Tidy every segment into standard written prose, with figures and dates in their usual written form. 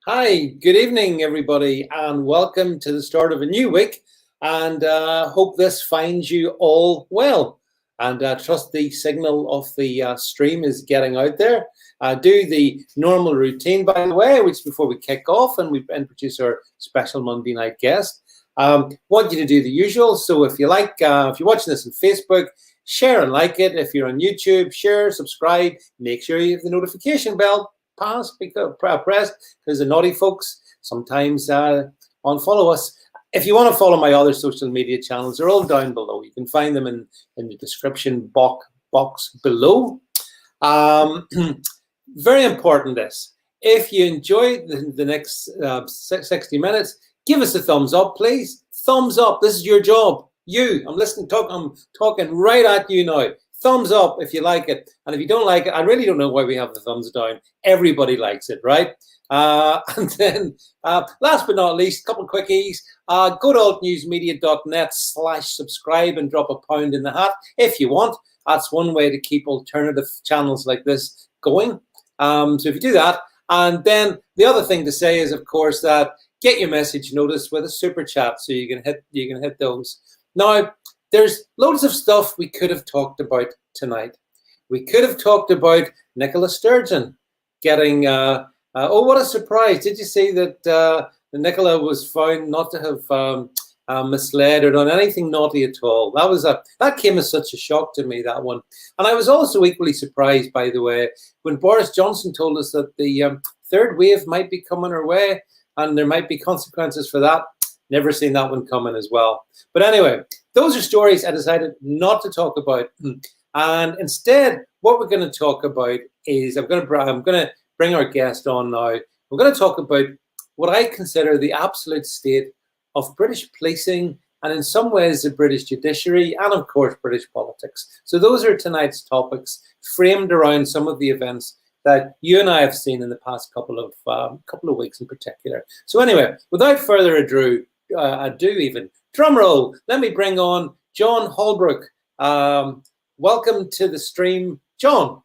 Hi, good evening, everybody, and welcome to the start of a new week. And hope this finds you all well. And trust the signal of the stream is getting out there. Do the normal routine, by the way, which before we kick off and we introduce our special Monday night guest. Want you to do the usual. So if you like, if you're watching this on Facebook, share and like it. If you're on YouTube, share, subscribe. Make sure you have the notification bell pressed, because the naughty folks sometimes unfollow us. If you want to follow my other social media channels, they're all down below. You can find them in the description box below. Very important this. If you enjoyed the next 60 minutes, give us a thumbs up, please. Thumbs up. This is your job. I'm talking right at you now. Thumbs up if you like it. And if you don't like it, I really don't know why we have the thumbs down. Everybody likes it, right? And then last but not least, a couple of quickies. Go to altnewsmedia.net/subscribe and drop £1 in the hat if you want. That's one way to keep alternative channels like this going. So if you do that, and then the other thing to say is, of course, that get your message noticed with a super chat, so you can hit those. Now, there's loads of stuff we could have talked about tonight. We could have talked about Nicola Sturgeon getting. Oh, what a surprise! Did you see that Nicola was found not to have misled or done anything naughty at all? That came as such a shock to me, that one. And I was also equally surprised, by the way, when Boris Johnson told us that the third wave might be coming our way and there might be consequences for that. Never seen that one coming as well. But anyway, those are stories I decided not to talk about. And instead, what we're going to talk about is I'm going to bring our guest on now. We're going to talk about what I consider the absolute state of British policing and in some ways the British judiciary and, of course, British politics. So those are tonight's topics framed around some of the events that you and I have seen in the past couple of weeks in particular. So anyway, without further ado, drum roll, let me bring on Jon Holbrook. Welcome to the stream, Jon.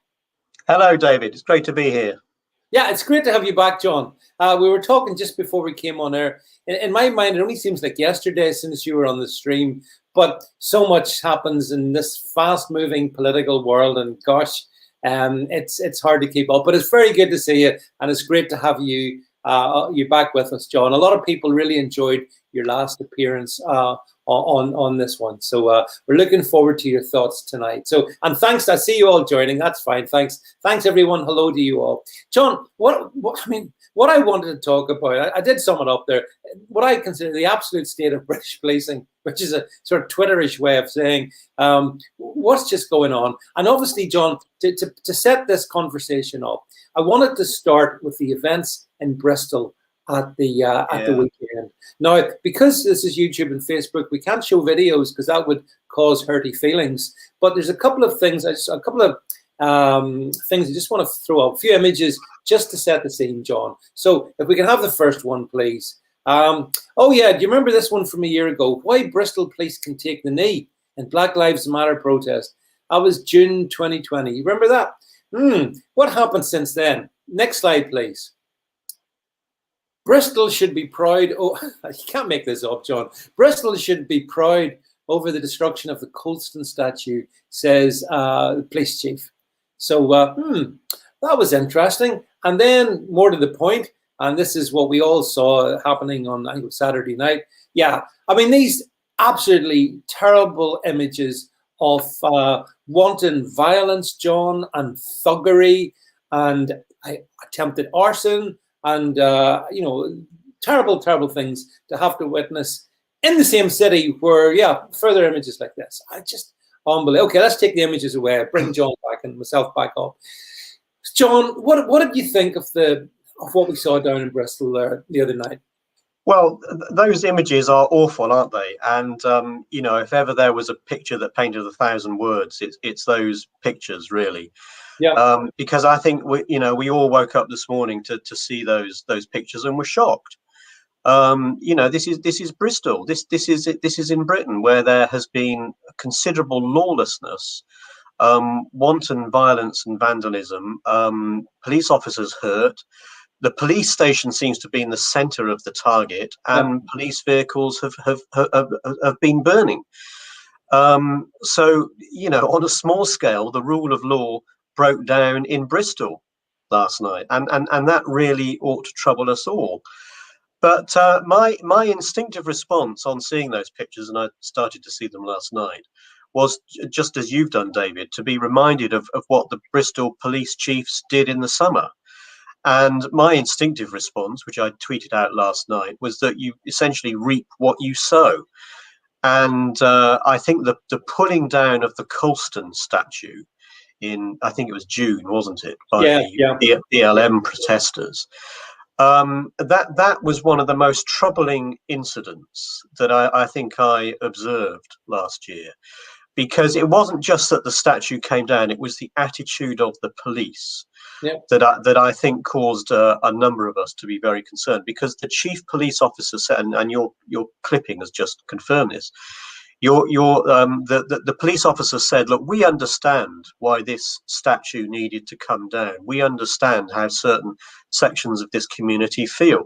Hello, David. It's great to be here. Yeah, it's great to have you back, Jon. We were talking just before we came on air. In my mind, it only seems like yesterday since you were on the stream, but so much happens in this fast-moving political world, and gosh, it's hard to keep up. But it's very good to see you, and it's great to have you back with us, Jon. A lot of people really enjoyed your last appearance on this one, so we're looking forward to your thoughts tonight. So, and thanks, I see you all joining. That's fine. Thanks everyone. Hello to you all. Jon, what I wanted to talk about, I did sum it up there. What I consider the absolute state of British policing, which is a sort of Twitterish way of saying what's just going on. And obviously, Jon, to set this conversation up, I wanted to start with the events in Bristol at the weekend. Now, because this is YouTube and Facebook, we can't show videos because that would cause hurty feelings. But there's a couple of things, things I just want to throw up, a few images just to set the scene, Jon. So if we can have the first one, please. Oh yeah, do you remember this one from a year ago? Why Bristol police can take the knee in Black Lives Matter protest? That was June 2020. You remember that? What happened since then? Next slide, please. Bristol should be proud. Oh, you can't make this up, Jon. Bristol should be proud over the destruction of the Colston statue, says the police chief. So that was interesting. And then more to the point, and this is what we all saw happening on, I think it was Saturday night. Yeah, I mean, these absolutely terrible images of wanton violence, Jon, and thuggery, and attempted arson, and terrible things to have to witness in the same city where, further images like this. I just unbelievable. Okay, let's take the images away. Bring Jon back and myself back up. Jon, what did you think of what we saw down in Bristol the other night? Well, those images are awful, aren't they? And if ever there was a picture that painted 1,000 words, it's those pictures, really. Yeah. Because I think we all woke up this morning to see those pictures and were shocked. This is Bristol. This is in Britain, where there has been considerable lawlessness, wanton violence and vandalism, police officers hurt. The police station seems to be in the centre of the target, and police vehicles have been burning. So, you know, on a small scale, the rule of law broke down in Bristol last night, and that really ought to trouble us all. But my instinctive response on seeing those pictures, and I started to see them last night, was just as you've done, David, to be reminded of what the Bristol police chiefs did in the summer. And my instinctive response, which I tweeted out last night, was that you essentially reap what you sow. And I think the pulling down of the Colston statue in, I think it was June, wasn't it, by the BLM protesters, that was one of the most troubling incidents that I think I observed last year. Because it wasn't just that the statue came down; it was the attitude of the police that I think caused a number of us to be very concerned. Because the chief police officer said, and your clipping has just confirmed this. The police officer said, "Look, we understand why this statue needed to come down. We understand how certain sections of this community feel,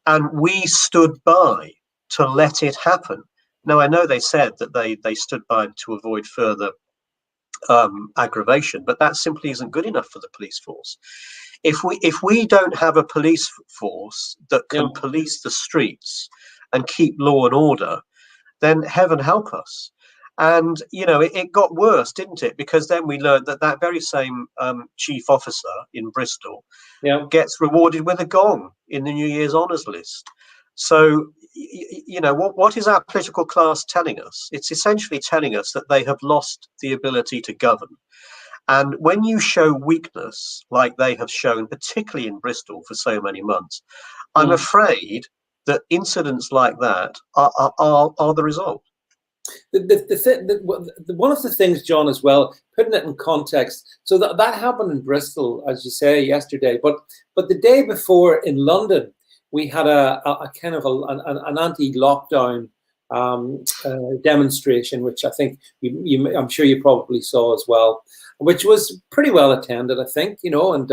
and we stood by to let it happen." Now, I know they said that they stood by to avoid further aggravation, but that simply isn't good enough for the police force. If we don't have a police force that can police the streets and keep law and order, then heaven help us. And, you know, it got worse, didn't it? Because then we learned that very same chief officer in Bristol gets rewarded with a gong in the New Year's honours list. So, you know, what is our political class telling us? It's essentially telling us that they have lost the ability to govern. And when you show weakness, like they have shown, particularly in Bristol for so many months, I'm afraid that incidents like that are the result. One of the things, John, as well, putting it in context, so that happened in Bristol, as you say, yesterday, but the day before in London, we had a kind of an anti-lockdown demonstration, which I think I'm sure you probably saw as well, which was pretty well attended, I think, you know, and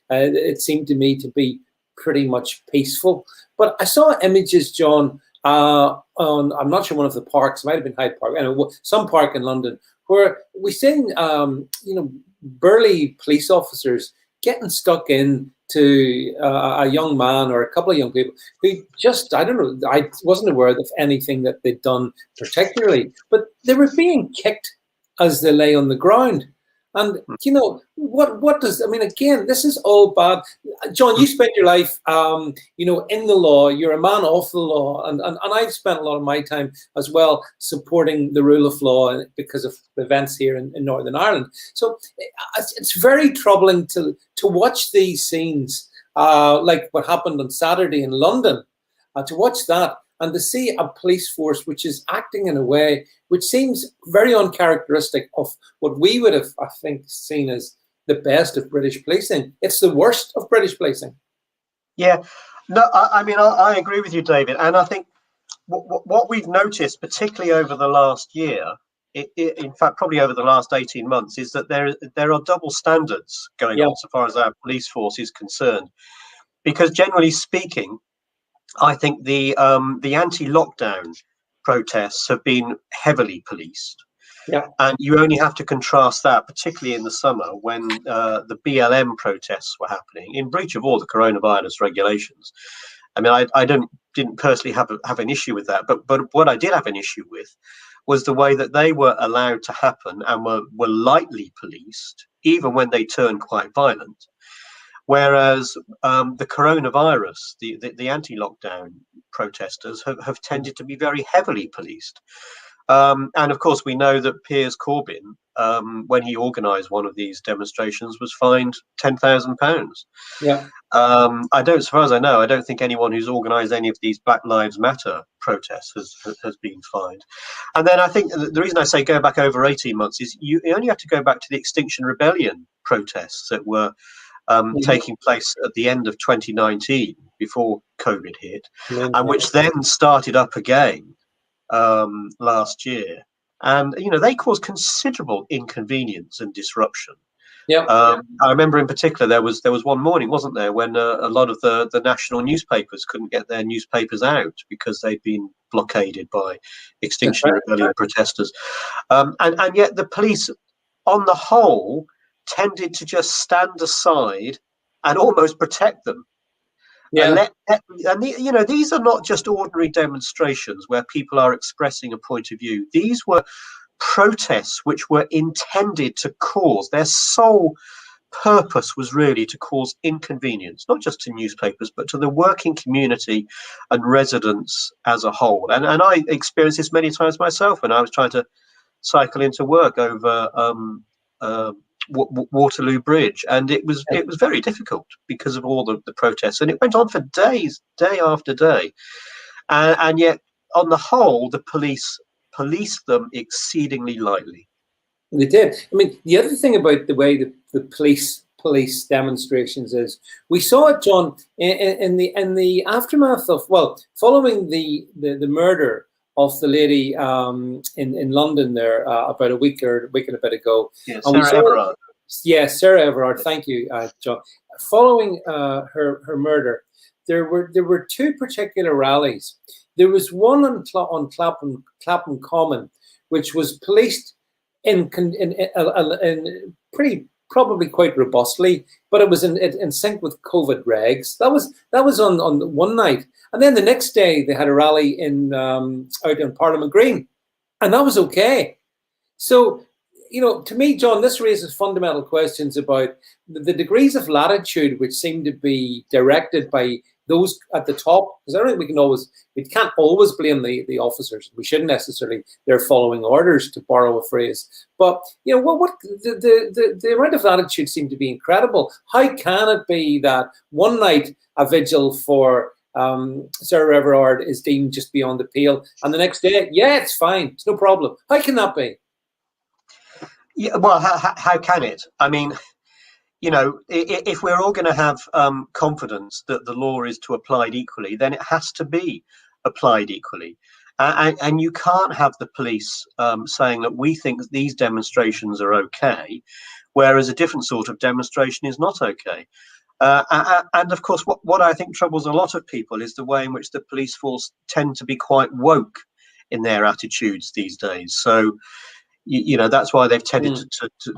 it seemed to me to be pretty much peaceful. But I saw images, John, on, I'm not sure, one of the parks, it might have been Hyde Park, anyway, some park in London, where we seen, you know, burly police officers getting stuck in to a young man or a couple of young people who just, I don't know, I wasn't aware of anything that they'd done particularly, but they were being kicked as they lay on the ground. And, you know, what does, I mean, again, this is all bad. John, you spent your life, you know, in the law. You're a man of the law. And I've spent a lot of my time as well supporting the rule of law because of the events here in Northern Ireland. So it's very troubling to watch these scenes, like what happened on Saturday in London, to watch that and to see a police force which is acting in a way which seems very uncharacteristic of what we would have, I think, seen as the best of British policing. It's the worst of British policing. Yeah, no, I mean, I agree with you, David. And I think what we've noticed, particularly over the last year, in fact, probably over the last 18 months, is that there are double standards going on so far as our police force is concerned. Because generally speaking, I think the anti-lockdown protests have been heavily policed. Yeah. And you only have to contrast that, particularly in the summer when the BLM protests were happening in breach of all the coronavirus regulations. I mean, I didn't personally have an issue with that, but what I did have an issue with was the way that they were allowed to happen and were lightly policed, even when they turned quite violent. Whereas the coronavirus, the anti-lockdown protesters have tended to be very heavily policed. And of course, we know that Piers Corbyn, when he organised one of these demonstrations, was fined £10,000. Yeah. As far as I know, I don't think anyone who's organised any of these Black Lives Matter protests has been fined. And then I think the reason I say go back over 18 months is you only have to go back to the Extinction Rebellion protests that were taking place at the end of 2019 before COVID hit, and which then started up again last year. And, you know, they caused considerable inconvenience and disruption Yeah, I remember in particular there was one morning, wasn't there, when a lot of the national newspapers couldn't get their newspapers out because they'd been blockaded by that's Extinction right. Rebellion protesters, and yet the police, on the whole, tended to just stand aside and almost protect them. Yeah, These are not just ordinary demonstrations where people are expressing a point of view. These were protests which were intended to cause, their sole purpose was really to cause inconvenience, not just to newspapers, but to the working community and residents as a whole. And I experienced this many times myself when I was trying to cycle into work over uh, Waterloo Bridge, and it was very difficult because of all the protests, and it went on for days, day after day, and yet on the whole, the police policed them exceedingly lightly. they did. I mean, the other thing about the way the police demonstrations is, we saw it, John, in the aftermath of, well, following the murder of the lady in London there about a week and a bit ago. Yeah, And we Sarah saw Everard. Yeah, Sarah Everard. Thank you, John. Following her murder, there were two particular rallies. There was one on Clapham Common, which was policed in pretty, probably quite robustly, but it was in sync with COVID regs. That was on one night, and then the next day they had a rally out in Parliament Green, and that was okay. So, to me, John, this raises fundamental questions about the degrees of latitude which seem to be directed by those at the top. Because I don't think we can't always blame the officers. We shouldn't necessarily. They're following orders, to borrow a phrase. But what the amount of latitude seemed to be incredible. How can it be that one night a vigil for Sarah Everard is deemed just beyond the pale, and the next day, yeah, it's fine, it's no problem? How can that be? Yeah, well, how can it? I mean, if we're all going to have confidence that the law is to applied equally, then it has to be applied equally. And you can't have the police saying that we think that these demonstrations are okay, whereas a different sort of demonstration is not okay. And of course, what I think troubles a lot of people is the way in which the police force tend to be quite woke in their attitudes these days. So, that's why they've tended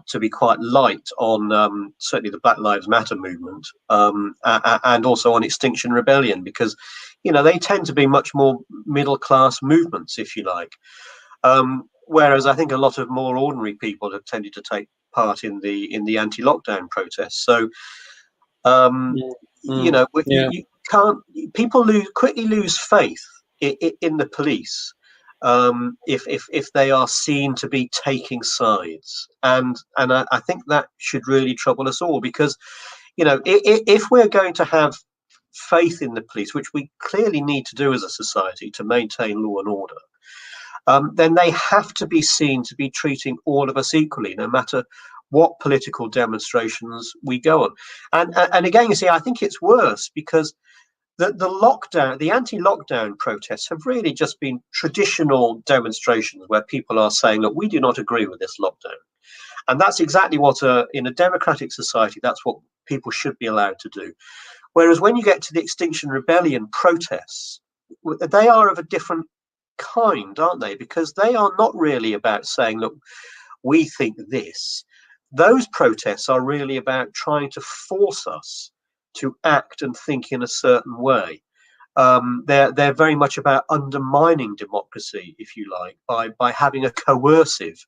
to be quite light on certainly the Black Lives Matter movement, and also on Extinction Rebellion, because they tend to be much more middle class movements, if you like. Whereas I think a lot of more ordinary people have tended to take part in the anti-lockdown protests. So you can't. People quickly lose faith in the police if they are seen to be taking sides, and I think that should really trouble us all, because if we're going to have faith in the police, which we clearly need to do as a society to maintain law and order, then they have to be seen to be treating all of us equally, no matter what political demonstrations we go on. And again, you see, I think it's worse because the anti-lockdown protests have really just been traditional demonstrations where people are saying, look, we do not agree with this lockdown. And that's exactly what, in a democratic society, that's what people should be allowed to do. Whereas when you get to the Extinction Rebellion protests, they are of a different kind, aren't they? Because they are not really about saying, look, we think this. Those protests are really about trying to force us to act and think in a certain way. They're very much about undermining democracy, if you like, by having a coercive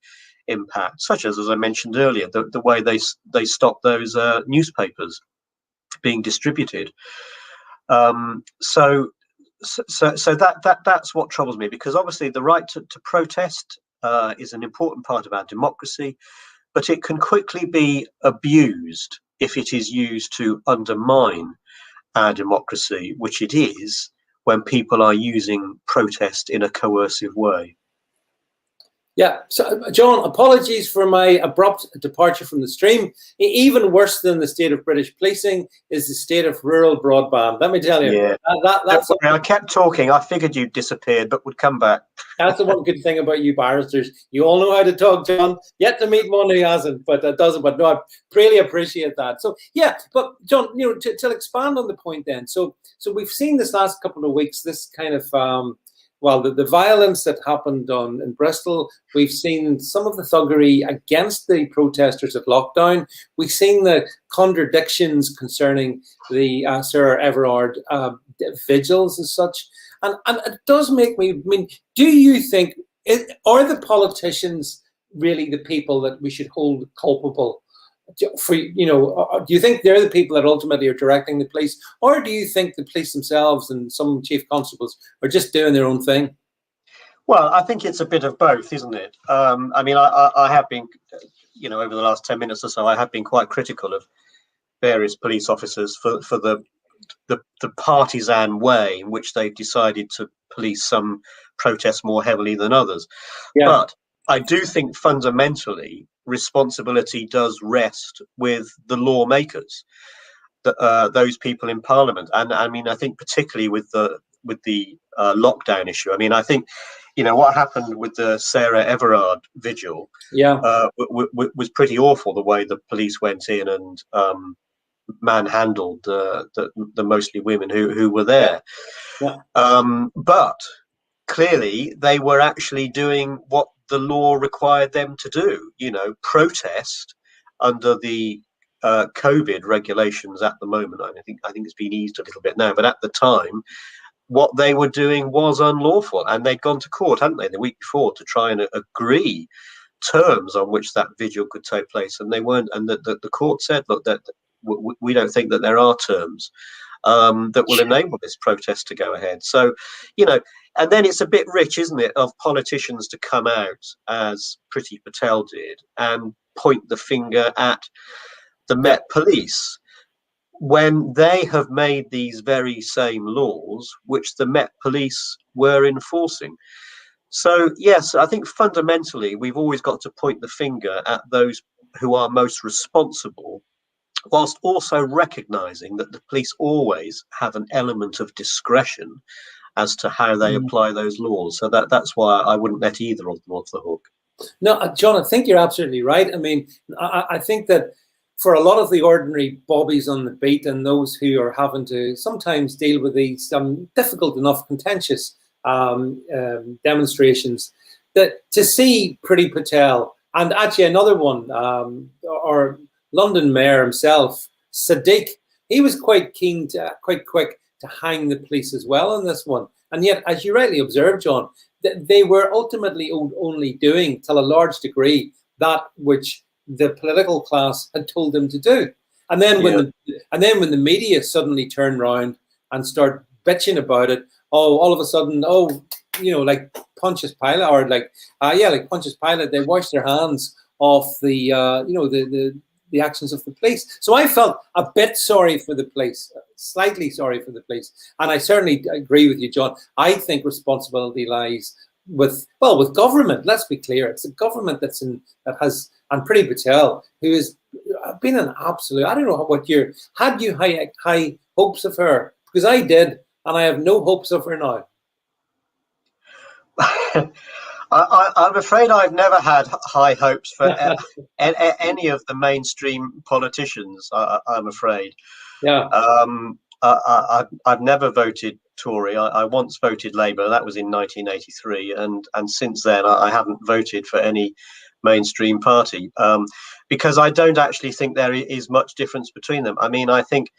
impact, such as I mentioned earlier, the way they stopped those newspapers being distributed. So that's what troubles me, because obviously the right to protest is an important part of our democracy, but it can quickly be abused if it is used to undermine our democracy, which it is when people are using protest in a coercive way. Yeah. So, John, apologies for my abrupt departure from the stream. Even worse than the state of British policing is the state of rural broadband. Let me tell you. Yeah. That's I kept talking. I figured you'd disappeared, but would come back. That's the one good thing about you barristers. You all know how to talk, John. Yet to meet one who hasn't, but that doesn't. But no, I really appreciate that. So yeah, but John, to expand on the point then. So we've seen this last couple of weeks, this kind of the violence that happened in Bristol. We've seen some of the thuggery against the protesters at lockdown. We've seen the contradictions concerning the Sir Everard vigils as such. And it does make me, I mean, do you think, are the politicians really the people that we should hold culpable for, do you think they're the people that ultimately are directing the police? Or do you think the police themselves and some chief constables are just doing their own thing? Well, I think it's a bit of both, isn't it? I mean, I have been, over the last 10 minutes or so, I have been quite critical of various police officers for the partisan way in which they've decided to police some protests more heavily than others. Yeah. But I do think fundamentally responsibility does rest with the lawmakers, those people in Parliament. And I mean, I think particularly with the lockdown issue. I mean, I think what happened with the Sarah Everard vigil, was pretty awful. The way the police went in and manhandled the mostly women who were there. Yeah. But clearly they were actually doing what the law required them to do, protest under the COVID regulations at the moment. I think it's been eased a little bit now, but at the time what they were doing was unlawful, and they'd gone to court, hadn't they, the week before to try and agree terms on which that vigil could take place, and they weren't. And the court said, look, that we don't think that there are terms that will enable this protest to go ahead. So, and then it's a bit rich, isn't it, of politicians to come out, as Priti Patel did, and point the finger at the Met Police when they have made these very same laws which the Met Police were enforcing. So, yes, I think fundamentally we've always got to point the finger at those who are most responsible, whilst also recognising that the police always have an element of discretion as to how they apply those laws. So that's why I wouldn't let either of them off the hook. No, John, I think you're absolutely right. I mean, I think that for a lot of the ordinary bobbies on the beat and those who are having to sometimes deal with these difficult enough, contentious demonstrations, that to see Priti Patel and actually another one, or London Mayor himself, Sadiq, he was quite quick to hang the police as well on this one. And yet, as you rightly observed, John, they were ultimately only doing, to a large degree, that which the political class had told them to do. And then when the media suddenly turn around and start bitching about it, all of a sudden, like Pontius Pilate, or like Pontius Pilate, they wash their hands off the actions of the police. So I felt a bit sorry for the police, slightly sorry for the police. And I certainly agree with you, John. I think responsibility lies with government. Let's be clear. It's the government and Priti Patel, who has been an absolute, I don't know what had you high hopes of her? Because I did, and I have no hopes of her now. I'm afraid I've never had high hopes for any of the mainstream politicians. I'm afraid. Yeah. I've never voted Tory. I once voted Labour. That was in 1983, and since then I haven't voted for any mainstream party because I don't actually think there is much difference between them. I mean, I think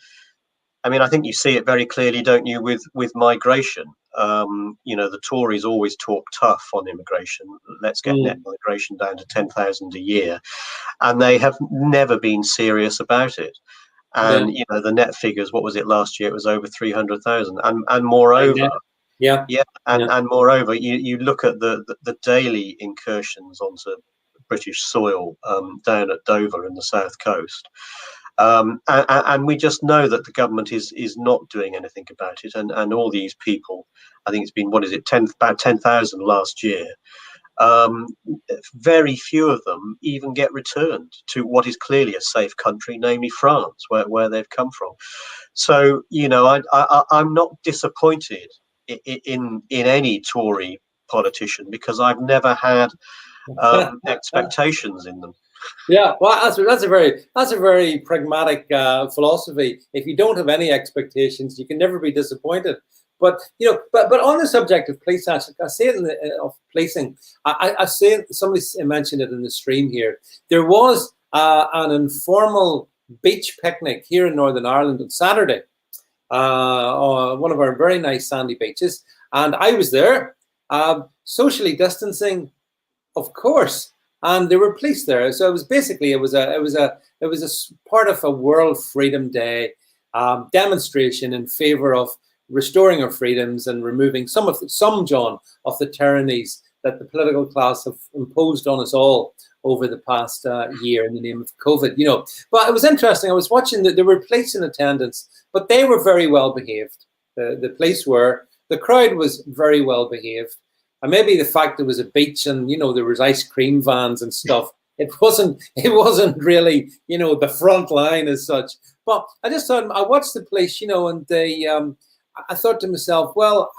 you see it very clearly, don't you, with migration. The Tories always talk tough on immigration. Let's get net migration down to 10,000 a year. And they have never been serious about it. And, the net figures, what was it last year? It was over 300,000. And moreover, and moreover, you look at the daily incursions onto British soil down at Dover in the south coast. And we just know that the government is not doing anything about it, and all these people, I think it's been about 10,000 last year, very few of them even get returned to what is clearly a safe country, namely France, where they've come from. So, you know, I'm not disappointed in any Tory politician, because I've never had expectations in them. Yeah, well, that's a very pragmatic philosophy. If you don't have any expectations, you can never be disappointed. But you know, but on the subject of police action, I say it in of policing. I say it, somebody mentioned it in the stream here. There was an informal beach picnic here in Northern Ireland on Saturday, on one of our very nice sandy beaches, and I was there, socially distancing, of course, and there were police there. So it was basically it was a part of a World Freedom Day demonstration in favor of restoring our freedoms and removing some, John, of the tyrannies that the political class have imposed on us all over the past year in the name of COVID. You know, but it was interesting. I was watching that there were police in attendance, but they were very well behaved. The police were. The crowd was very well behaved. And maybe the fact there was a beach and, you know, there was ice cream vans and stuff, it wasn't really, you know, the front line as such. But I just thought, I watched the police, you know, and they, I thought to myself, well,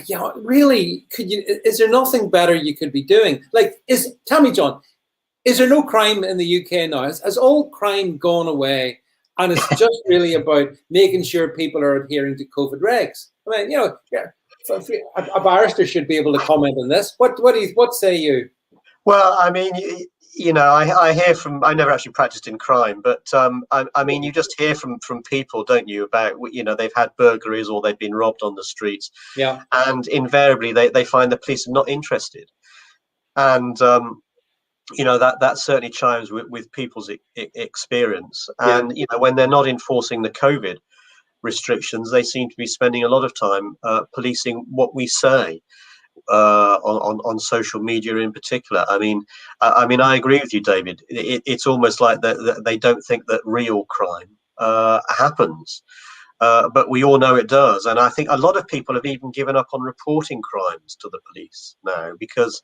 you know, really, is there nothing better you could be doing? Like, tell me, John, is there no crime in the UK now? Has all crime gone away? And it's just really about making sure people are adhering to COVID regs. I mean, you know, yeah. A barrister should be able to comment on this. What say you? Well, I mean, you know, I hear from, I never actually practiced in crime, but I mean, you just hear from people, don't you, about, you know, they've had burglaries or they've been robbed on the streets. Yeah. And invariably they find the police are not interested. And, you know, that certainly chimes with people's experience. And, you know, when they're not enforcing the COVID restrictions, they seem to be spending a lot of time policing what we say on social media in particular. I mean, I agree with you, David. It's almost like that they don't think that real crime happens, but we all know it does. And I think a lot of people have even given up on reporting crimes to the police now because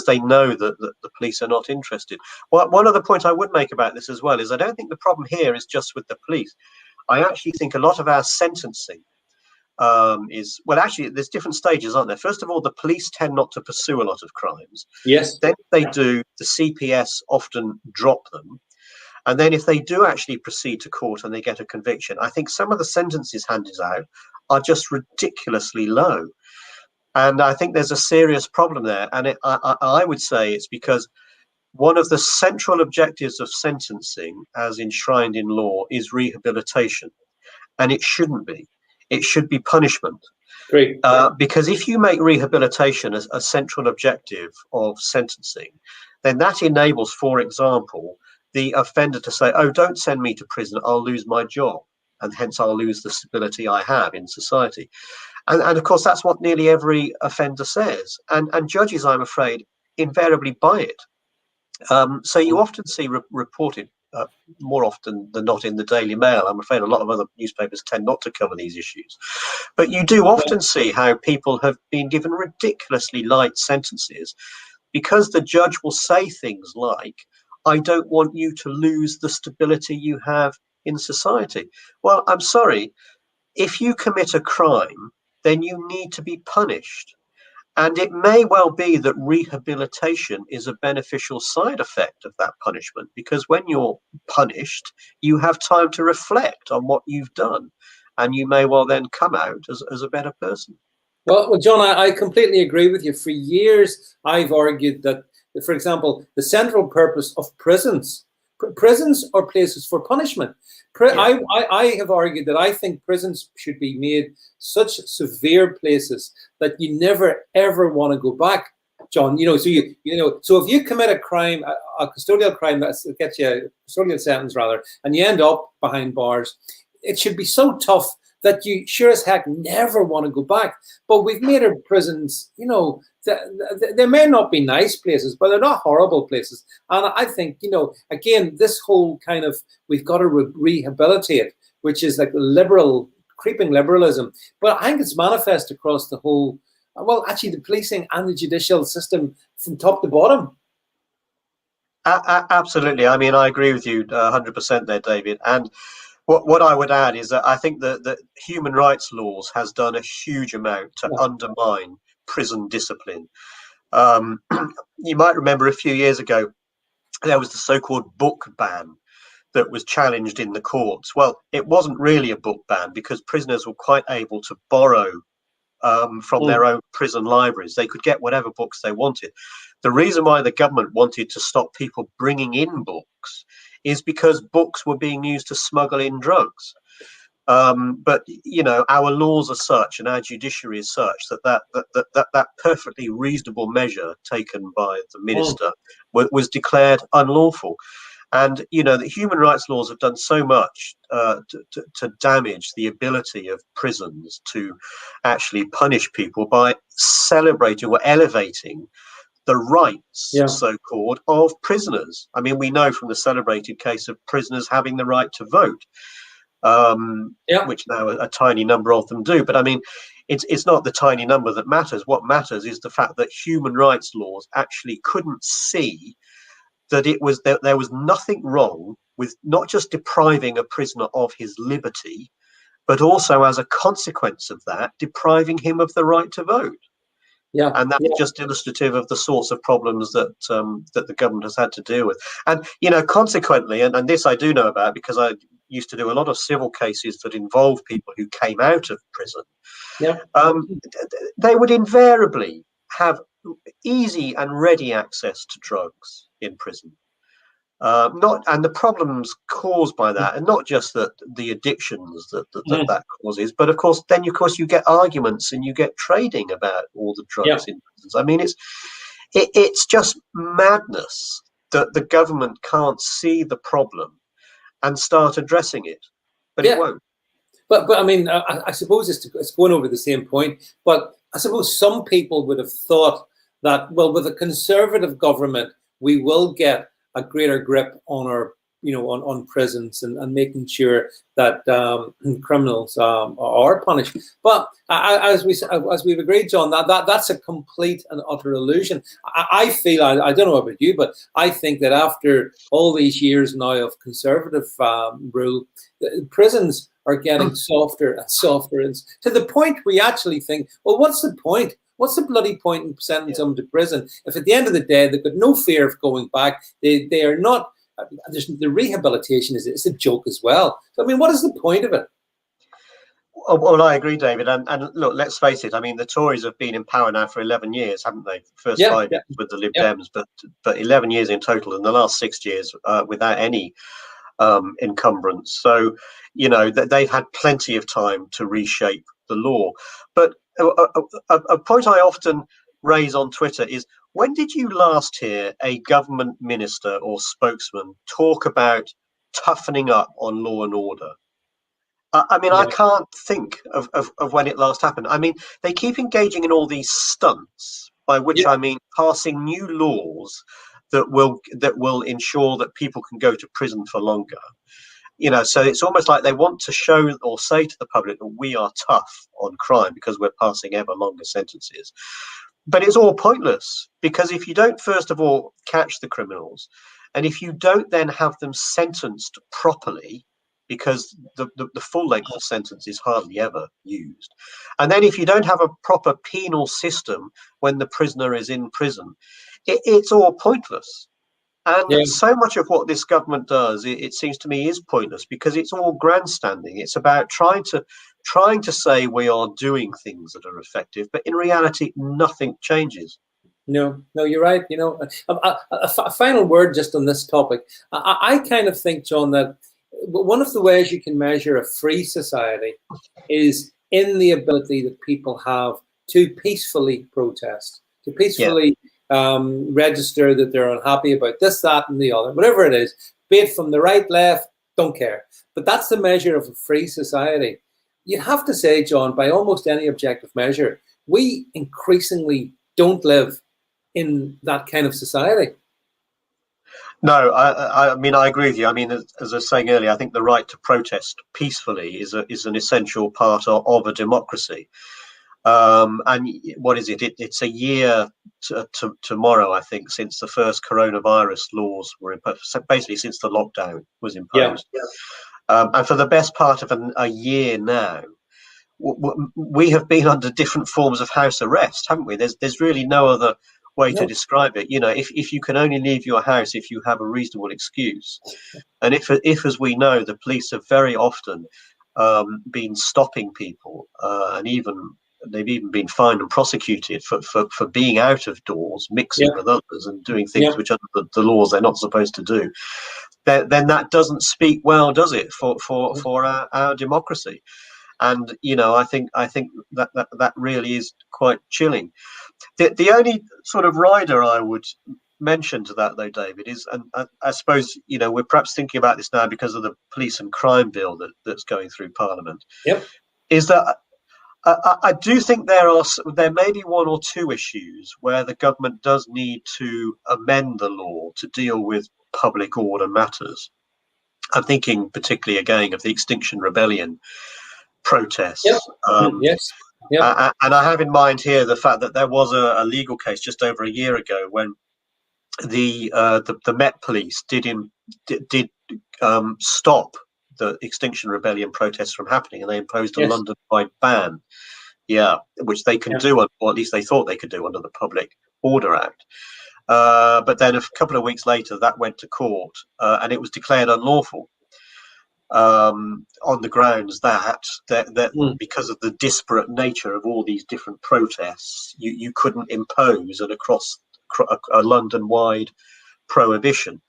they know that the police are not interested. Well, one other point I would make about this as well is I don't think the problem here is just with the police. I actually think a lot of our sentencing is, well, actually, there's different stages, aren't there? First of all, the police tend not to pursue a lot of crimes. Yes. Then if they do, the CPS often drop them. And then if they do actually proceed to court and they get a conviction, I think some of the sentences handed out are just ridiculously low. And I think there's a serious problem there. And I would say it's because one of the central objectives of sentencing, as enshrined in law, is rehabilitation. And it shouldn't be. It should be punishment. Great. Because if you make rehabilitation as a central objective of sentencing, then that enables, for example, the offender to say, oh, don't send me to prison, I'll lose my job. And hence I'll lose the stability I have in society. And of course, that's what nearly every offender says. And judges, I'm afraid, invariably buy it. So you often see reported more often than not in the Daily Mail. I'm afraid a lot of other newspapers tend not to cover these issues. But you do often see how people have been given ridiculously light sentences because the judge will say things like, I don't want you to lose the stability you have in society. Well, I'm sorry, if you commit a crime, then you need to be punished. And it may well be that rehabilitation is a beneficial side effect of that punishment, because when you're punished, you have time to reflect on what you've done, and you may well then come out as a better person. Well, John, I completely agree with you. For years, I've argued that, for example, the central purpose of prisons are places for punishment. I have argued that I think prisons should be made such severe places that you never ever want to go back, John. You know, so if you commit a crime, a custodial crime that gets you a custodial sentence rather, and you end up behind bars, it should be so tough that you sure as heck never want to go back. But we've made our prisons, you know, they may not be nice places, but they're not horrible places. And I think, you know, again, this whole kind of, we've got to rehabilitate, which is like creeping liberalism. But I think it's manifest across the whole well, actually the policing and the judicial system from top to bottom. Absolutely. I mean, I agree with you 100% there, David. And what I would add is that I think that human rights laws has done a huge amount to undermine prison discipline. You might remember a few years ago, there was the so-called book ban that was challenged in the courts. Well, it wasn't really a book ban because prisoners were quite able to borrow from their own prison libraries. They could get whatever books they wanted. The reason why the government wanted to stop people bringing in books is because books were being used to smuggle in drugs. But you know, our laws are such, and our judiciary is such that perfectly reasonable measure taken by the minister was declared unlawful. And you know, the human rights laws have done so much to damage the ability of prisons to actually punish people by celebrating or elevating the rights, so-called, of prisoners. I mean, we know from the celebrated case of prisoners having the right to vote, which now a tiny number of them do. But I mean, it's not the tiny number that matters. What matters is the fact that human rights laws actually couldn't see that there was nothing wrong with not just depriving a prisoner of his liberty, but also as a consequence of that, depriving him of the right to vote. And that's just illustrative of the sorts of problems that that the government has had to deal with. And you know, consequently, and this I do know about because I used to do a lot of civil cases that involve people who came out of prison. They would invariably have easy and ready access to drugs in prison. And the problems caused by that, and not just the addictions that causes, but of course you get arguments and you get trading about all the drugs in prisons. I mean, it's just madness that the government can't see the problem and start addressing it, but it won't. But I mean, I suppose it's going over the same point. But I suppose some people would have thought that, well, with a conservative government, we will get a greater grip on our, on prisons and making sure that criminals are punished. But as we've agreed, John, that's a complete and utter illusion. I feel, I don't know about you, but I think that after all these years now of conservative rule, prisons are getting softer and softer, and to the point we actually think, well, what's the point? What's the bloody point in sending them to prison if at the end of the day they've got no fear of going back? They are not. The rehabilitation is a joke as well. So I mean, what is the point of it? Well, I agree, David. And look, let's face it. I mean, the Tories have been in power now for 11 years, haven't they? First 5 years with the Lib Dems, but 11 years in total, and the last 6 years without any encumbrance. So, they've had plenty of time to reshape the law. But a point I often raise on Twitter is, when did you last hear a government minister or spokesman talk about toughening up on law and order? I mean, I can't think of when it last happened. I mean, they keep engaging in all these stunts, by which I mean passing new laws that will ensure that people can go to prison for longer. So it's almost like they want to show or say to the public that we are tough on crime because we're passing ever longer sentences. But it's all pointless, because if you don't, first of all, catch the criminals, and if you don't then have them sentenced properly, because the full length of sentence is hardly ever used, and then if you don't have a proper penal system when the prisoner is in prison, it's all pointless. And so much of what this government does, it seems to me, is pointless, because it's all grandstanding. It's about trying to say we are doing things that are effective, but in reality, nothing changes. No, you're right. A final word just on this topic. I kind of think, John, that one of the ways you can measure a free society is in the ability that people have to peacefully protest, to peacefully register that they're unhappy about this, that, and the other, whatever it is, be it from the right, left, don't care. But that's the measure of a free society. You have to say, John, by almost any objective measure, we increasingly don't live in that kind of society. No, I mean, I agree with you. I mean, as I was saying earlier, I think the right to protest peacefully is an essential part of a democracy. And what is it? It's a year tomorrow, I think, since the first coronavirus laws were imposed. So basically, since the lockdown was imposed. And for the best part of a year now, we have been under different forms of house arrest, haven't we? There's really no other way to describe it. If you can only leave your house if you have a reasonable excuse, and if as we know, the police have very often been stopping people, and they've even been fined and prosecuted for being out of doors, mixing with others, and doing things which under the laws they're not supposed to do. Then that doesn't speak well, does it, for our democracy? And I think that really is quite chilling. The only sort of rider I would mention to that, though, David, is, and I suppose we're perhaps thinking about this now because of the police and crime bill that's going through Parliament. Is that I do think there may be one or two issues where the government does need to amend the law to deal with public order matters. I'm thinking particularly again of the Extinction Rebellion protests. And I have in mind here the fact that there was a legal case just over a year ago when the Met Police did stop the Extinction Rebellion protests from happening, and they imposed a London-wide ban. Which they can do, or at least they thought they could do under the Public Order Act. But then a couple of weeks later, that went to court, and it was declared unlawful. On the grounds that because of the disparate nature of all these different protests, you couldn't impose an across a London-wide prohibition.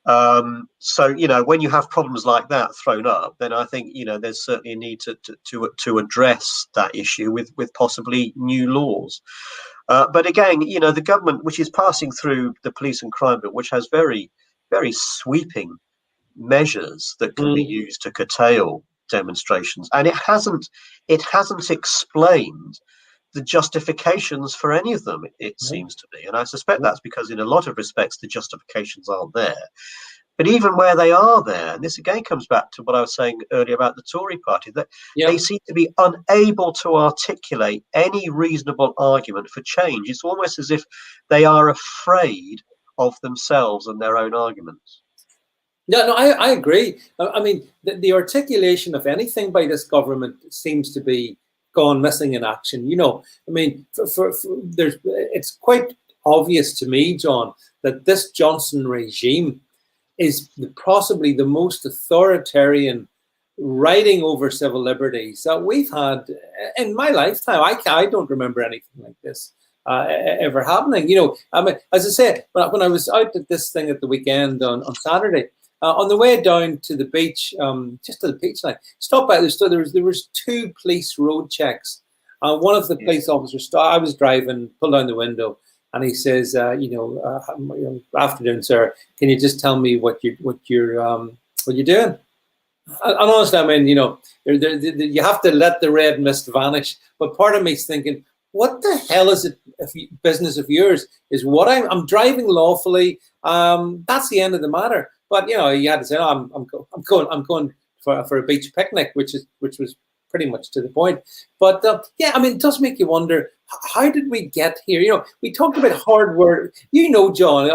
So when you have problems like that thrown up, then I think there's certainly a need to address that issue with possibly new laws. But again, the government, which is passing through the police and crime bill, which has very, very sweeping measures that can be used to curtail demonstrations, and it hasn't explained the justifications for any of them, it seems to be. And I suspect that's because in a lot of respects the justifications aren't there. But even where they are there, and this again comes back to what I was saying earlier about the Tory party, that they seem to be unable to articulate any reasonable argument for change. It's almost as if they are afraid of themselves and their own arguments. No, I agree. I mean, the articulation of anything by this government seems to be gone missing in action. I mean, it's quite obvious to me, John, that this Johnson regime is possibly the most authoritarian writing over civil liberties that we've had in my lifetime. I don't remember anything like this ever happening. I mean, as I said, when I was out at this thing at the weekend on Saturday, on the way down to the beach, just to the beach line, stopped by there was two police road checks. One of the police officers, I was driving, pulled down the window, and he says, "Afternoon, sir. Can you just tell me what you're doing?" And honestly, I mean, you have to let the red mist vanish. But part of me is thinking, what the hell is it? Business of yours is what I'm driving lawfully. That's the end of the matter. But you had to say, "Oh, I'm going for a beach picnic," which was pretty much to the point. But I mean, it does make you wonder, how did we get here? We talked about hard work. John,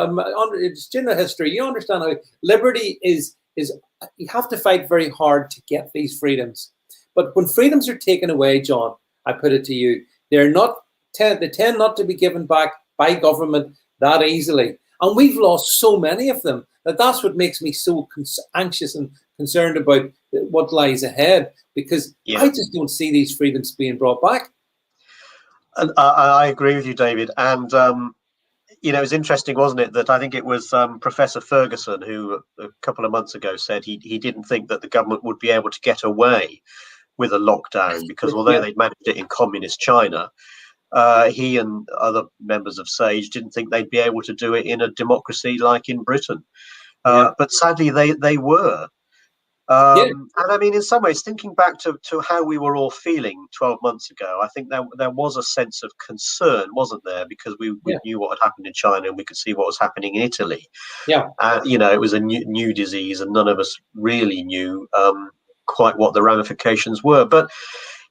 it's general history. You understand how liberty is. You have to fight very hard to get these freedoms. But when freedoms are taken away, John, I put it to you, they tend not to be given back by government that easily. And we've lost so many of them that's what makes me so anxious and concerned about what lies ahead, because I just don't see these freedoms being brought back. And I agree with you, David. And, it was interesting, wasn't it, that I think it was Professor Ferguson who a couple of months ago said he didn't think that the government would be able to get away with a lockdown because although they'd managed it in communist China, he and other members of SAGE didn't think they'd be able to do it in a democracy like in Britain. But sadly, they were. And I mean, in some ways, thinking back to how we were all feeling 12 months ago, I think there was a sense of concern, wasn't there? Because we knew what had happened in China and we could see what was happening in Italy. It was a new disease and none of us really knew quite what the ramifications were. But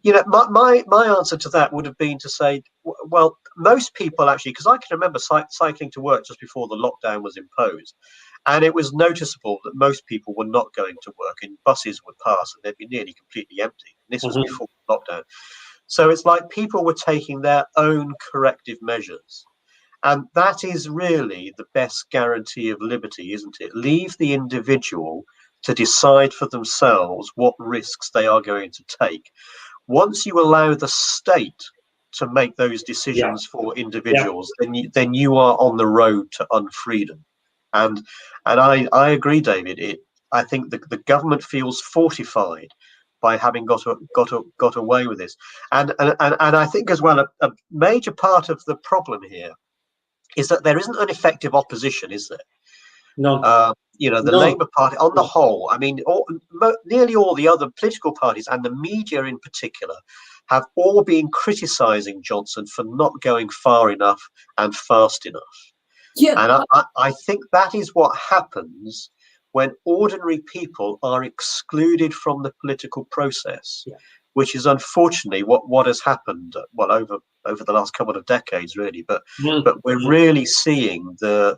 my answer to that would have been to say, well, most people actually, because I can remember cycling to work just before the lockdown was imposed, and it was noticeable that most people were not going to work, and buses would pass and they'd be nearly completely empty. And this was before lockdown. So it's like people were taking their own corrective measures. And that is really the best guarantee of liberty, isn't it? Leave the individual to decide for themselves what risks they are going to take. Once you allow the state to make those decisions for individuals, then you are on the road to unfreedom. And I agree, David. I think the government feels fortified by having got away with this. And I think as well, a major part of the problem here is that there isn't an effective opposition, is there? No. The Labour Party, on the whole, I mean, nearly all the other political parties and the media in particular have all been criticising Johnson for not going far enough and fast enough. Yeah. And I think that is what happens when ordinary people are excluded from the political process, which is unfortunately what has happened, over the last couple of decades, really. But we're really seeing how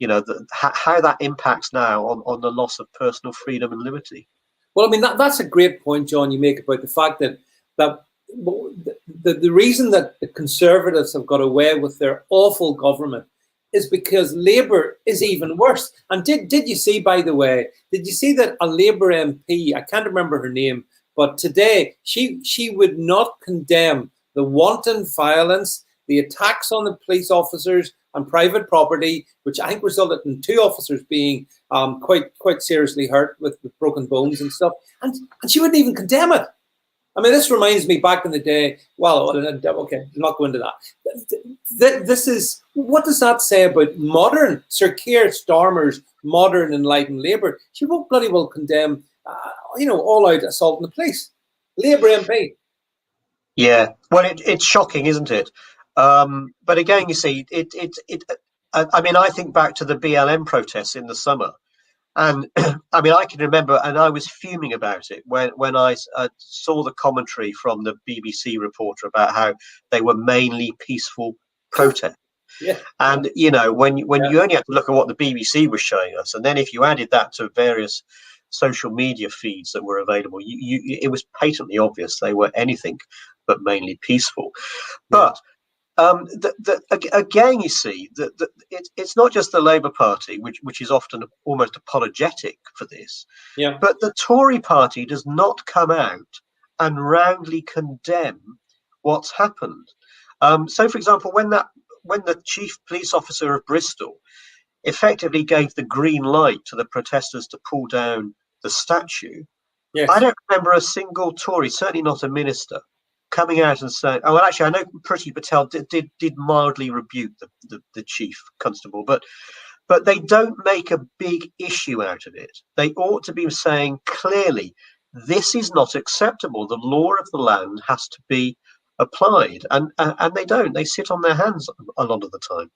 that impacts now on the loss of personal freedom and liberty. Well, I mean, that's a great point, John, you make about the fact that the reason that the Conservatives have got away with their awful government is because Labour is even worse. And did you see, by the way, did you see that a Labour MP, I can't remember her name, but today she would not condemn the wanton violence, the attacks on the police officers and private property, which I think resulted in 2 officers being quite seriously hurt with broken bones and stuff. And she wouldn't even condemn it. I mean, this reminds me back in the day. Well, okay, I'm not going into that. This is, what does that say about modern Sir Keir Starmer's modern enlightened Labour? She won't bloody well condemn, all-out assault on the police. Labour MP. Yeah, well, it's shocking, isn't it? But again, you see, I mean, I think back to the BLM protests in the summer. And I mean, I can remember, and I was fuming about it when I saw the commentary from the BBC reporter about how they were mainly peaceful protests. Yeah. And when you only have to look at what the BBC was showing us, and then if you added that to various social media feeds that were available, it was patently obvious they were anything but mainly peaceful. But again, you see that it's not just the Labour Party, which is often almost apologetic for this, but the Tory party does not come out and roundly condemn what's happened. So, for example, when the chief police officer of Bristol effectively gave the green light to the protesters to pull down the statue, I don't remember a single Tory, certainly not a minister, coming out and saying, "Oh, well, actually, I know Priti Patel did mildly rebuke the chief constable, but they don't make a big issue out of it. They ought to be saying clearly, this is not acceptable. The law of the land has to be applied," and they don't. They sit on their hands a lot of the time.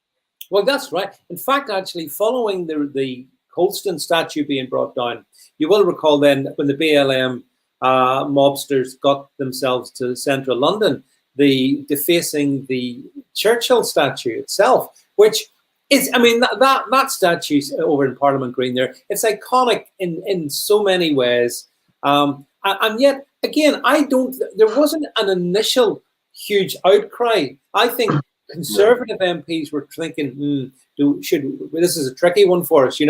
Well, that's right. In fact, actually, following the Colston statue being brought down, you will recall then when the BLM mobsters got themselves to central London, defacing the Churchill statue itself, which is, I mean, that statue over in Parliament Green there, it's iconic in so many ways. And yet, again, there wasn't an initial huge outcry. I think Conservative MPs were thinking, this is a tricky one for us. We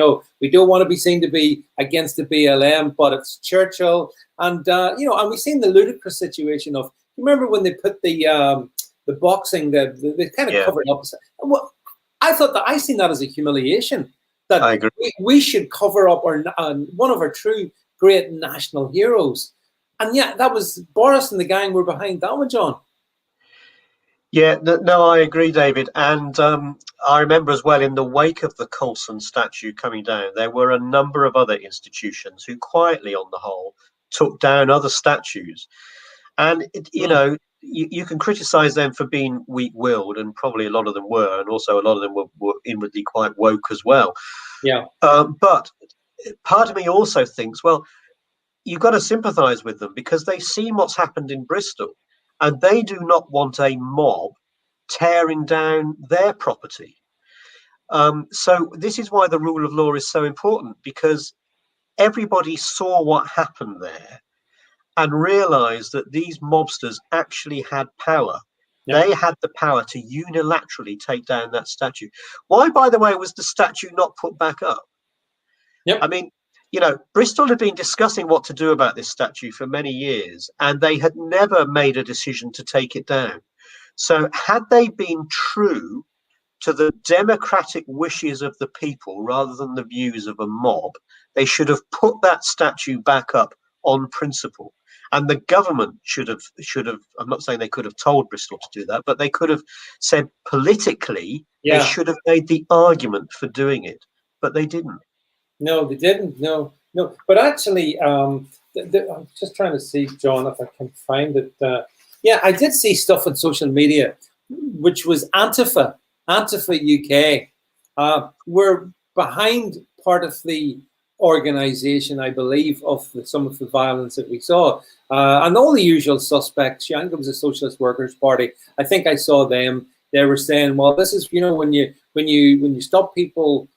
don't want to be seen to be against the BLM, but it's Churchill. And, and we've seen the ludicrous situation of, remember when they put the boxing, they kind of covered up. Well, I thought that I seen that as a humiliation. That I agree. We should cover up one of our true great national heroes. And yeah, that was Boris and the gang were behind that one, John. Yeah, no, I agree, David. And I remember as well, in the wake of the Colson statue coming down, there were a number of other institutions who quietly, on the whole, took down other statues. And, you can criticize them for being weak-willed, and probably a lot of them were, and also a lot of them were inwardly quite woke as well. Yeah. But part of me also thinks, well, you've got to sympathise with them, because they've seen what's happened in Bristol, and they do not want a mob tearing down their property. So this is why the rule of law is so important, because everybody saw what happened there and realised that these mobsters actually had power. Yep. They had the power to unilaterally take down that statue. Why, by the way, was the statue not put back up? Yep. I mean, you know, Bristol had been discussing what to do about this statue for many years, and they had never made a decision to take it down. So had they been true to the democratic wishes of the people rather than the views of a mob, they should have put that statue back up on principle. And the government should have, I'm not saying they could have told Bristol to do that, but they could have said politically, they should have made the argument for doing it, but they didn't. No, they didn't. No. But actually, I'm just trying to see, John, if I can find it. Yeah, I did see stuff on social media, which was Antifa UK. Were behind part of the organization, I believe, of some of the violence that we saw. And all the usual suspects. I think it was the Socialist Workers' Party. I think I saw them. They were saying, well, this is, when you stop people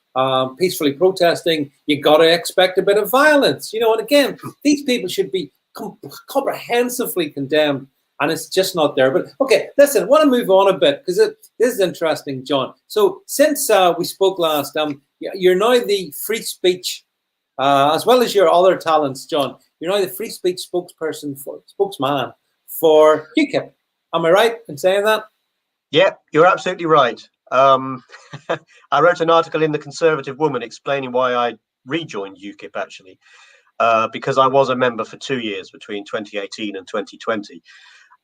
peacefully protesting, you got to expect a bit of violence. And again, these people should be comprehensively condemned, and it's just not there. But okay, listen, I want to move on a bit, because this is interesting, John. So since we spoke last, you're now the free speech, as well as your other talents, John. You're now the free speech spokesman for UKIP. Am I right in saying that? Yeah, you're absolutely right. I wrote an article in the Conservative Woman explaining why I rejoined UKIP, actually, because I was a member for 2 years between 2018 and 2020.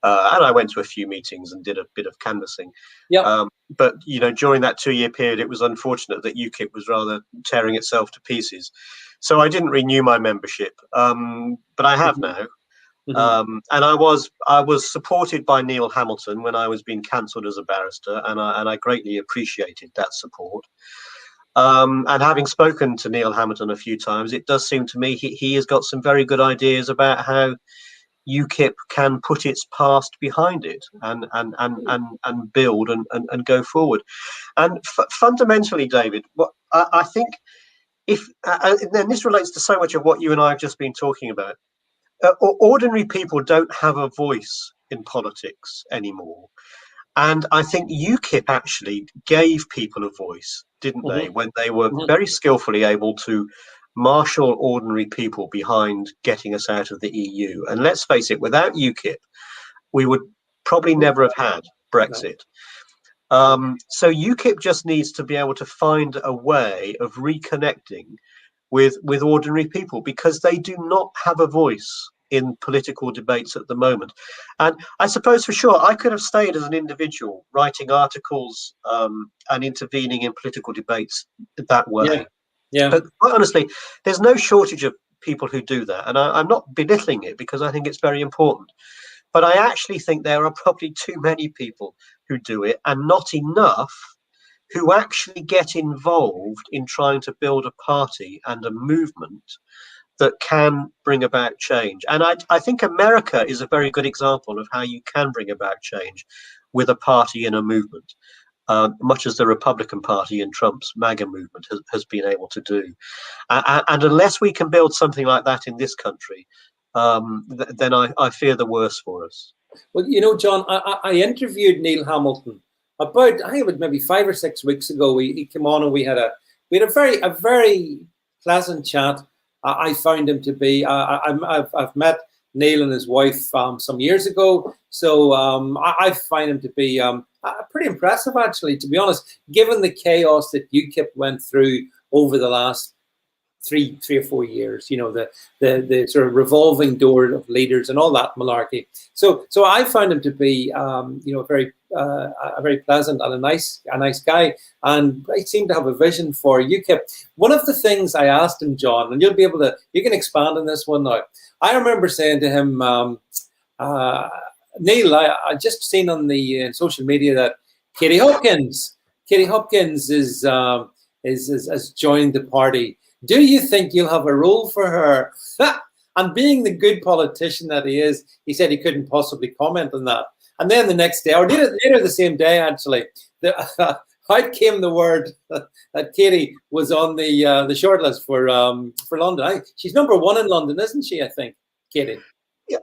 And I went to a few meetings and did a bit of canvassing. Yeah. But, during that 2-year period, it was unfortunate that UKIP was rather tearing itself to pieces. So I didn't renew my membership, but I have now. And I was supported by Neil Hamilton when I was being cancelled as a barrister, and I greatly appreciated that support. And having spoken to Neil Hamilton a few times, it does seem to me he has got some very good ideas about how UKIP can put its past behind it and build and go forward. And fundamentally, David, what I think, then this relates to so much of what you and I have just been talking about. Ordinary people don't have a voice in politics anymore. And I think UKIP actually gave people a voice, didn't they, when they were very skillfully able to marshal ordinary people behind getting us out of the EU. And let's face it, without UKIP, we would probably never have had Brexit. So UKIP just needs to be able to find a way of reconnecting with ordinary people, because they do not have a voice in political debates at the moment. And I suppose for sure I could have stayed as an individual writing articles and intervening in political debates that way. Yeah. But quite honestly, there's no shortage of people who do that, and I'm not belittling it, because I think it's very important. But I actually think there are probably too many people who do it, and not enough who actually get involved in trying to build a party and a movement that can bring about change. And I think America is a very good example of how you can bring about change with a party and a movement, much as the Republican Party and Trump's MAGA movement has been able to do. And unless we can build something like that in this country, then I fear the worst for us. Well, John, I interviewed Neil Hamilton about, I think it was maybe 5 or 6 weeks ago. He came on and we had a very pleasant chat. I found him to be. I've met Neil and his wife some years ago, so I find him to be pretty impressive, actually, to be honest, given the chaos that UKIP went through over the last three or 4 years. The sort of revolving door of leaders and all that malarkey. So I found him to be a very pleasant and a nice guy, and I seem to have a vision for UKIP. One of the things I asked him, John, and you can expand on this one now. I remember saying to him, Neil, I just seen on the social media that Katie Hopkins has joined the party. Do you think you'll have a role for her? And being the good politician that he is, he said he couldn't possibly comment on that. And then the next day, or later the same day, actually, out came the word that Katie was on the shortlist for London. She's #1 in London, isn't she? I think, Katie. Yeah,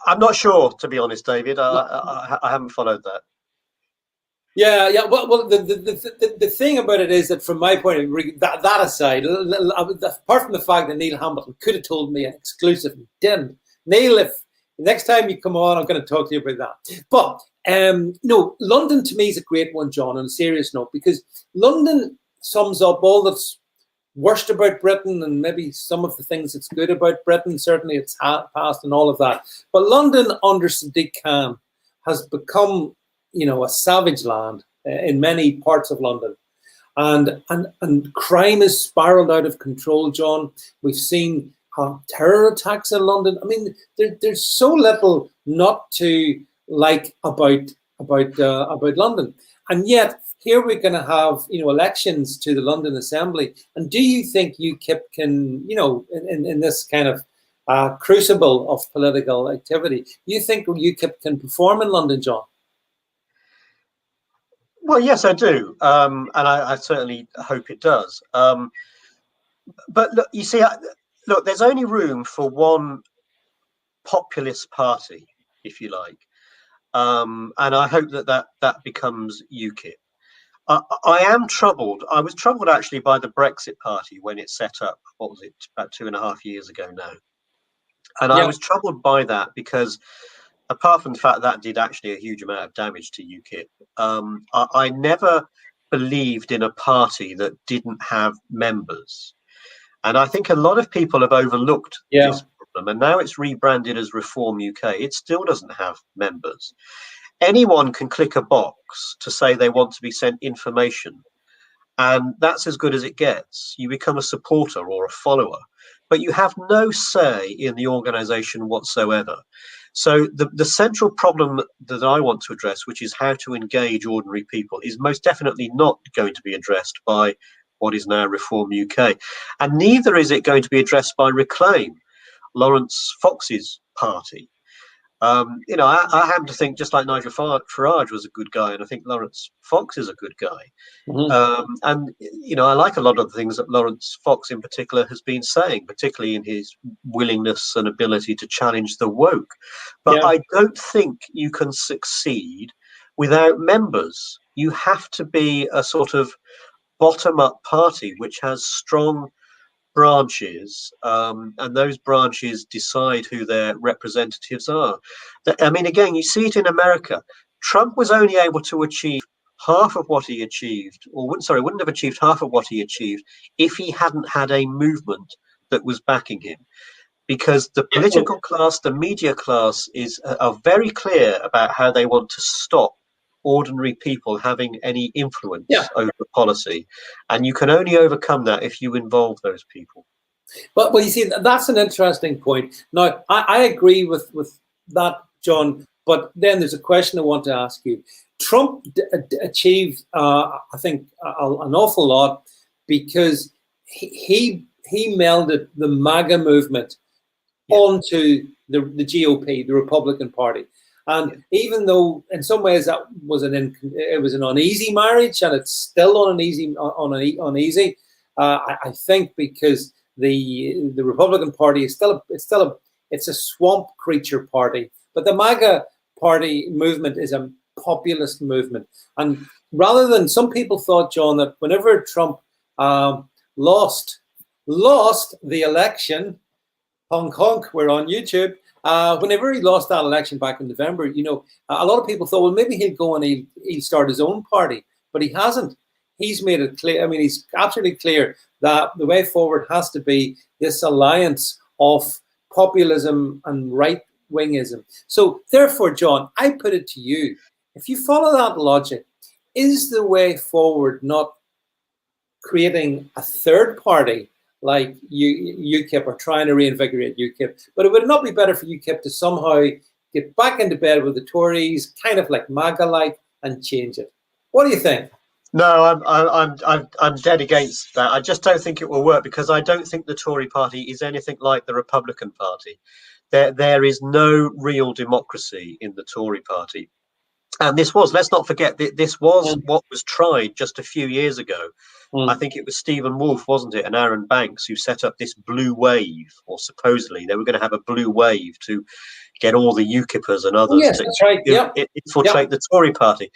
I'm not sure, to be honest, David. I haven't followed that. Yeah. Well, the thing about it is that, from my point of view, that aside, apart from the fact that Neil Hamilton could have told me an exclusive, and didn't. Neil, if next time you come on, I'm going to talk to you about that. But no, London to me is a great one, John, on a serious note, because London sums up all that's worst about Britain and maybe some of the things that's good about Britain. Certainly its past and all of that. But London under Sadiq Khan has become, a savage land in many parts of London. And crime has spiraled out of control, John. We've seen terror attacks in London. I mean, there's so little not to like about London, and yet here we're going to have elections to the London Assembly. And do you think UKIP can, in this kind of crucible of political activity, do you think UKIP can perform in London, John? Well, yes, I do, and I certainly hope it does. But look, you see, look, there's only room for one populist party, if you like, and I hope that becomes UKIP. I am troubled. I was troubled actually by the Brexit Party when it set up. What was it, about 2.5 years ago now? And I was troubled by that because, apart from the fact that did actually a huge amount of damage to UKIP, I never believed in a party that didn't have members. And I think a lot of people have overlooked this problem. And now it's rebranded as Reform UK. It still doesn't have members. Anyone can click a box to say they want to be sent information. And that's as good as it gets. You become a supporter or a follower, but you have no say in the organization whatsoever. So the central problem that I want to address, which is how to engage ordinary people, is most definitely not going to be addressed by what is now Reform UK. And neither is it going to be addressed by Reclaim, Lawrence Fox's party. I happen to think, just like Nigel Farage was a good guy, and I think Lawrence Fox is a good guy. Mm-hmm. I like a lot of the things that Lawrence Fox in particular has been saying, particularly in his willingness and ability to challenge the woke. But I don't think you can succeed without members. You have to be a sort of bottom-up party which has strong branches, and those branches decide who their representatives are. I mean, again, you see it in America. Trump was only able to achieve half of what he achieved, wouldn't have achieved half of what he achieved if he hadn't had a movement that was backing him. Because the political class, the media class are very clear about how they want to stop ordinary people having any influence over policy, and you can only overcome that if you involve those people. Well, you see, that's an interesting point. Now, I agree with that, John, but then there's a question I want to ask you. Trump achieved, I think, an awful lot because he melded the MAGA movement onto the GOP, the Republican Party. And even though in some ways that was an uneasy marriage, and it's still uneasy, I think because the Republican Party is it's a swamp creature party, but the MAGA party movement is a populist movement. And rather than, some people thought, John, that whenever Trump lost the election, honk honk, we're on YouTube. Whenever he lost that election back in November, a lot of people thought, well, maybe he'll go and he'll start his own party, but he hasn't. He's made it clear. I mean, he's absolutely clear that the way forward has to be this alliance of populism and right-wingism. So therefore, John, I put it to you, if you follow that logic, is the way forward not creating a third party like UKIP, or trying to reinvigorate UKIP? But it would not be better for UKIP to somehow get back into bed with the Tories, kind of like MAGA-like, and change it? What do you think? No, I'm dead against that. I just don't think it will work because I don't think the Tory party is anything like the Republican Party. There is no real democracy in the Tory party. And this was, let's not forget, this was Mm, what was tried just a few years ago. I mm. think it was Stephen Wolfe, wasn't it, and Aaron Banks who set up this blue wave, or supposedly they were going to have a blue wave to get all the UKIPers and Oh, others yes, to that's right. Yep. Yep. infiltrate the Tory party.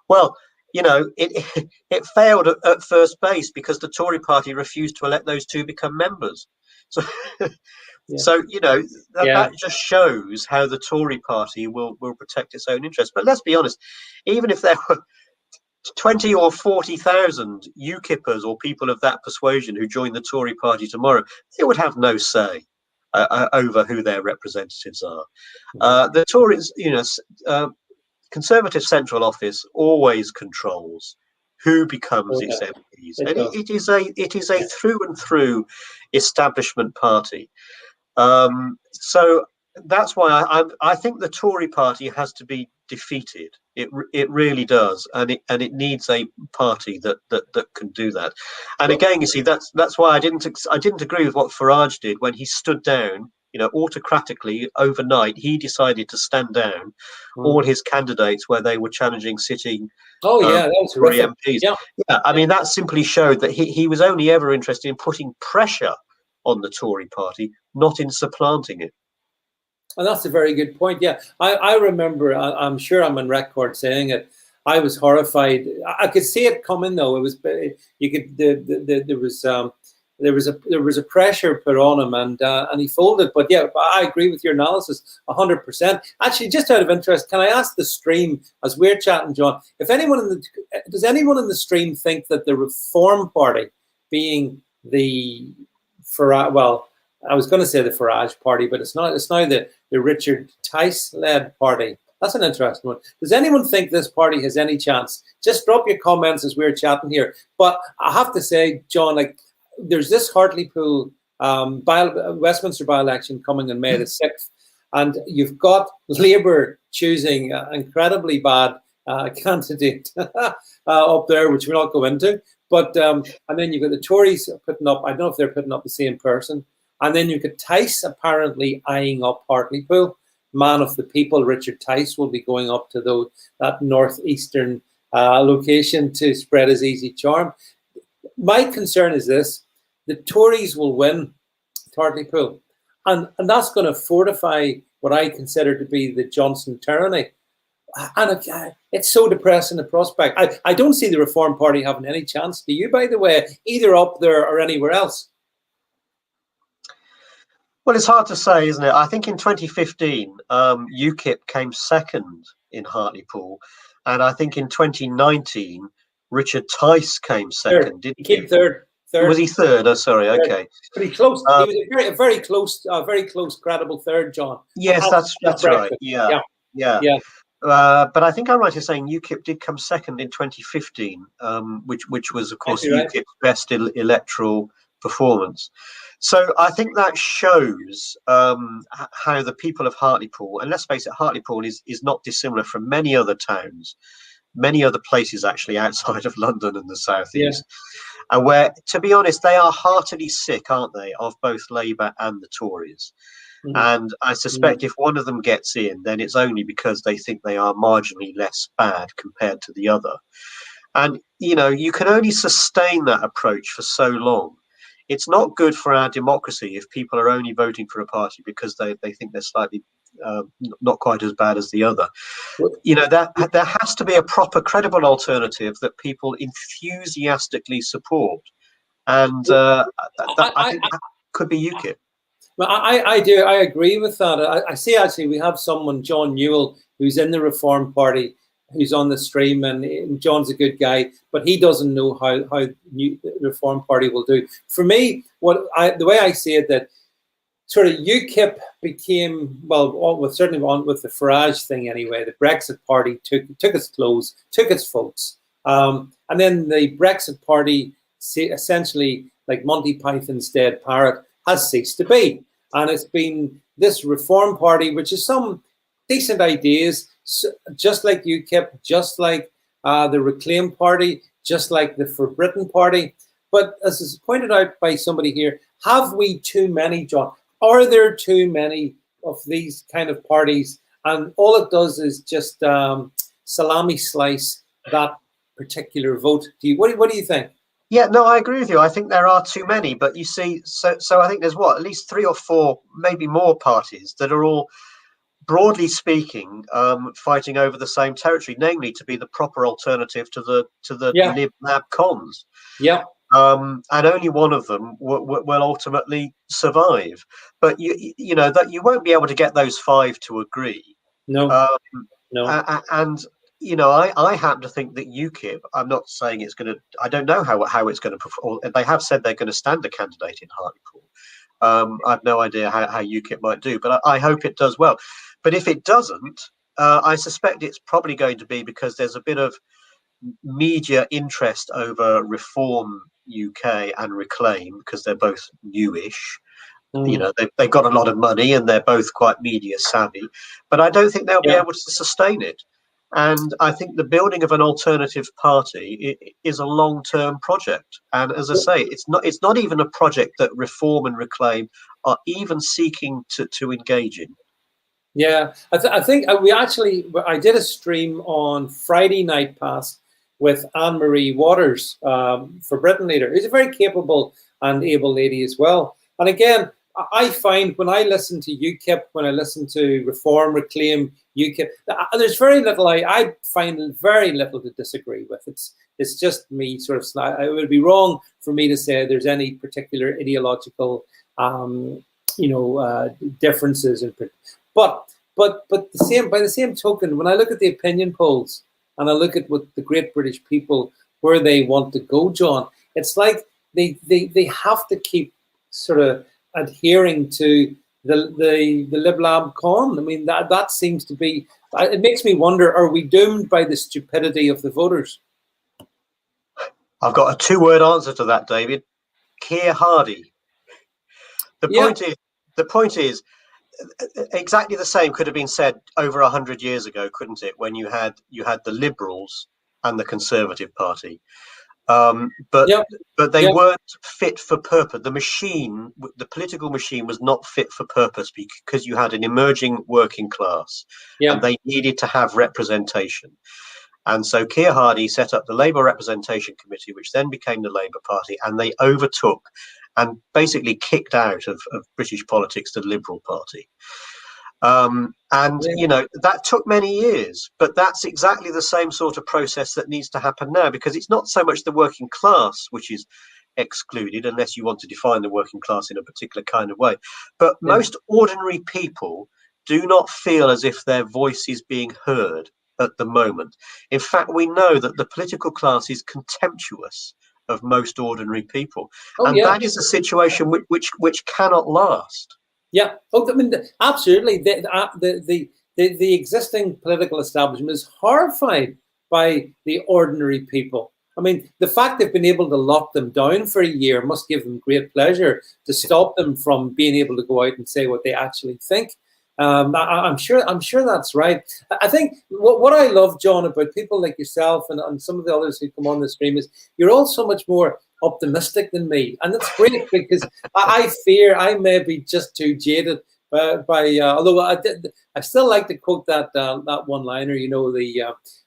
Well, it failed at first base because the Tory party refused to let those two become members. So, Yeah. so Yeah. that just shows how the Tory party will protect its own interests. But let's be honest, even if there were 20 or 40,000 UKIPers or people of that persuasion who join the Tory party tomorrow, they would have no say over who their representatives are. Mhm. The Tories, Conservative Central Office always controls who becomes Oh, its yeah. MPs, It and does. it is a Yeah. through and through establishment party. So that's why I think the Tory party has to be defeated. It really does, and it needs a party that can do that. And Well, again, you see, that's why I didn't agree with what Farage did when he stood down. Autocratically overnight, he decided to stand down mm. all his candidates where they were challenging sitting Oh, yeah, that was Tory horrific. MPs. Yeah. Yeah, I Yeah. mean that simply showed that he was only ever interested in putting pressure on the Tory party, not in supplanting it. And that's a very good point. Yeah, I remember. I'm sure I'm on record saying it. I was horrified. I could see it coming, though. It was you could there was a pressure put on him, and he folded. But yeah, I agree with your analysis 100%. Actually, just out of interest, can I ask the stream as we're chatting, John? If anyone does anyone in the stream think that the Reform Party, being the well, I was going to say the Farage party, but it's not. It's now the Richard Tice-led party. That's an interesting one. Does anyone think this party has any chance? Just drop your comments as we're chatting here. But I have to say, John, like there's this Hartlepool Westminster by-election coming on May the 6th, and you've got Labour choosing an incredibly bad candidate up there, which we're not go into. But and then you've got the Tories putting up. I don't know if they're putting up the same person. And then you could Tice apparently eyeing up Hartlepool. Man of the people, Richard Tice, will be going up to that northeastern location to spread his easy charm. My concern is this: the Tories will win Hartlepool, and that's going to fortify what I consider to be the Johnson tyranny. And it's so depressing, the prospect. I don't see the Reform Party having any chance. Do you, by the way, either up there or anywhere else? Well, it's hard to say, isn't it? I think in 2015, UKIP came second in Hartlepool, and I think in 2019, Richard Tice came Third. second, didn't He he? came third. Was he third? Oh, sorry. Third. Okay. Pretty close. He Um, was a very close, credible third, John. yes, that's right. Brexit. Yeah, Yeah, yeah. yeah. But I think I'm right in saying UKIP did come second in 2015, which was, of course, Right. UKIP's best electoral performance. So I think that shows how the people of Hartlepool, and let's face it, Hartlepool is not dissimilar from many other towns, many other places actually outside of London and the southeast, and where, to be honest, they are heartily sick, aren't they, of both Labour and the Tories. Mm-hmm. And I suspect if one of them gets in, then it's only because they think they are marginally less bad compared to the other. And, you can only sustain that approach for so long. It's not good for our democracy if people are only voting for a party because they think they're slightly not quite as bad as the other. There has to be a proper, credible alternative that people enthusiastically support. And I think that could be UKIP. Well, I do. I agree with that. I see actually we have someone, John Newell, who's in the Reform Party, who's on the stream, and John's a good guy, but he doesn't know how the Reform Party will do. For me, the way I see it, that sort of UKIP became, certainly with the Farage thing anyway, the Brexit Party took its clothes, took its votes, and then the Brexit Party essentially, like Monty Python's dead parrot, has ceased to be. And it's been this Reform Party, which is some decent ideas, just like UKIP, just like the Reclaim Party, just like the For Britain party. But as is pointed out by somebody here, have we too many, John? Are there too many of these kind of parties? And all it does is just salami slice that particular vote. What do you think? Yeah, no, I agree with you. I think there are too many, but you see, so I think there's at least 3 or 4, maybe more parties that are all, broadly speaking, fighting over the same territory, namely to be the proper alternative to the Lib Lab cons. Yeah. And only one of them will ultimately survive. But you know that you won't be able to get those 5 to agree. No. And you know, I happen to think that UKIP. I'm not saying it's going to. I don't know how it's going to perform. They have said they're going to stand a candidate in Hartlepool. I've no idea how UKIP might do, but I hope it does well. But if it doesn't, I suspect it's probably going to be because there's a bit of media interest over Reform UK and Reclaim because they're both newish. You know, they've got a lot of money and they're both quite media savvy, but I don't think they'll be able to sustain it. And I think the building of an alternative party is a long-term project. And as I say, it's not even a project that Reform and Reclaim are even seeking to engage in. Yeah, I think I did a stream on Friday night past with Anne-Marie Waters, For Britain leader, who's a very capable and able lady as well. And again, I find when I listen to UKIP, when I listen to Reform, Reclaim, UKIP, there's very little, I find very little to disagree with. It's just me sort of, it would be wrong for me to say there's any particular ideological, differences. But by the same token, when I look at the opinion polls and I look at what the great British people, where they want to go, John, it's like they have to keep sort of adhering to the Lib Lab con. I mean, that seems to be, it makes me wonder, are we doomed by the stupidity of the voters? I've got a 2-word answer to that, David. Keir Hardie. The point is exactly the same could have been said over 100 years ago, couldn't it? When you had the Liberals and the Conservative Party. But they weren't fit for purpose. The political machine was not fit for purpose because you had an emerging working class and they needed to have representation. And so Keir Hardie set up the Labour Representation Committee, which then became the Labour Party, and they overtook and basically kicked out of British politics the Liberal Party. You know, that took many years, but that's exactly the same sort of process that needs to happen now, because it's not so much the working class which is excluded, unless you want to define the working class in a particular kind of way. But most ordinary people do not feel as if their voice is being heard at the moment. In fact, we know that the political class is contemptuous of most ordinary people. That is a situation which cannot last. Yeah, I mean, absolutely. The existing political establishment is horrified by the ordinary people. I mean, the fact they've been able to lock them down for a year must give them great pleasure to stop them from being able to go out and say what they actually think. I'm sure that's right. I think what I love, John, about people like yourself and some of the others who come on the stream is you're all so much more optimistic than me, and that's great because I fear I may be just too jaded by although I still like to quote that one-liner. You know,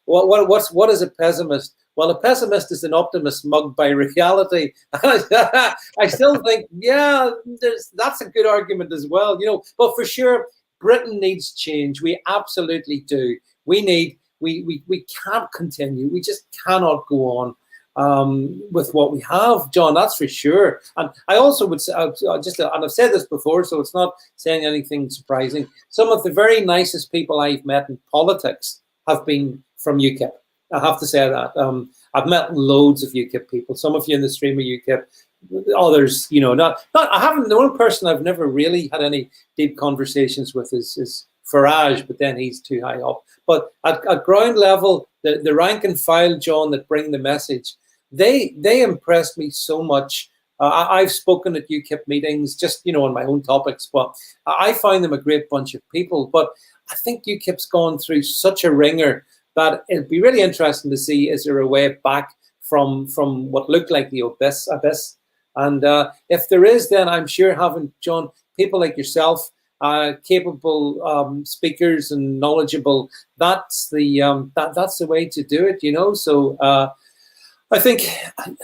what is a pessimist? Well, a pessimist is an optimist mugged by reality. I still think, that's a good argument as well. You know, but for sure, Britain needs change. We absolutely do. We can't continue. We just cannot go on with what we have, John. That's for sure. And I also would say, and I've said this before, so it's not saying anything surprising. Some of the very nicest people I've met in politics have been from UKIP. I have to say that. I've met loads of UKIP people. Some of you in the stream are UKIP. Others, you know, not. I haven't. The one person I've never really had any deep conversations with is Farage, but then he's too high up. But at ground level, the rank and file, John, that bring the message, they impressed me so much. I've spoken at UKIP meetings, just on my own topics, but I find them a great bunch of people. But I think UKIP's gone through such a ringer that it'd be really interesting to see, is there a way back from what looked like the abyss. And if there is, then I'm sure having, John, people like yourself, capable speakers and knowledgeable, that's the way to do it, you know. So I think,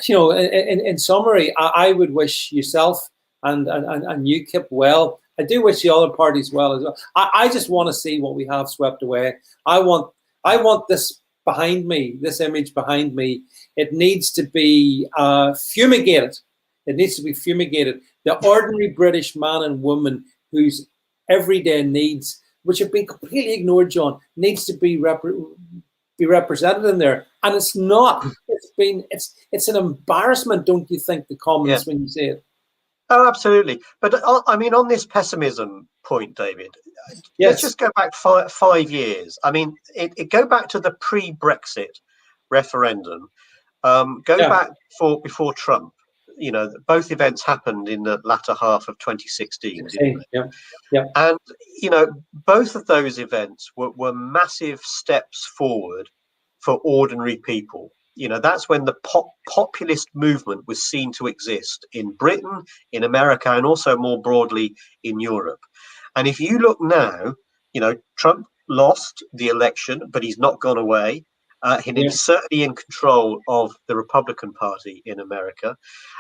you know, in summary, I would wish yourself and UKIP well. I do wish the other parties well as well. I just want to see what we have swept away. I want this behind me, this image behind me. It needs to be fumigated. It needs to be fumigated. The ordinary British man and woman whose everyday needs, which have been completely ignored, John, needs to be represented in there. And it's not. It's an embarrassment, don't you think, the comments when you say it? Oh, absolutely. But I mean, on this pessimism point, David, let's just go back 5 years. I mean, it go back to the pre-Brexit referendum. Back before Trump. You know, both events happened in the latter half of 2016, didn't they? Yeah. And, you know, both of those events were massive steps forward for ordinary people. You know, that's when the populist movement was seen to exist in Britain, in America, and also more broadly in Europe. And if you look now, you know, Trump lost the election, but he's not gone away. He's certainly in control of the Republican Party in America.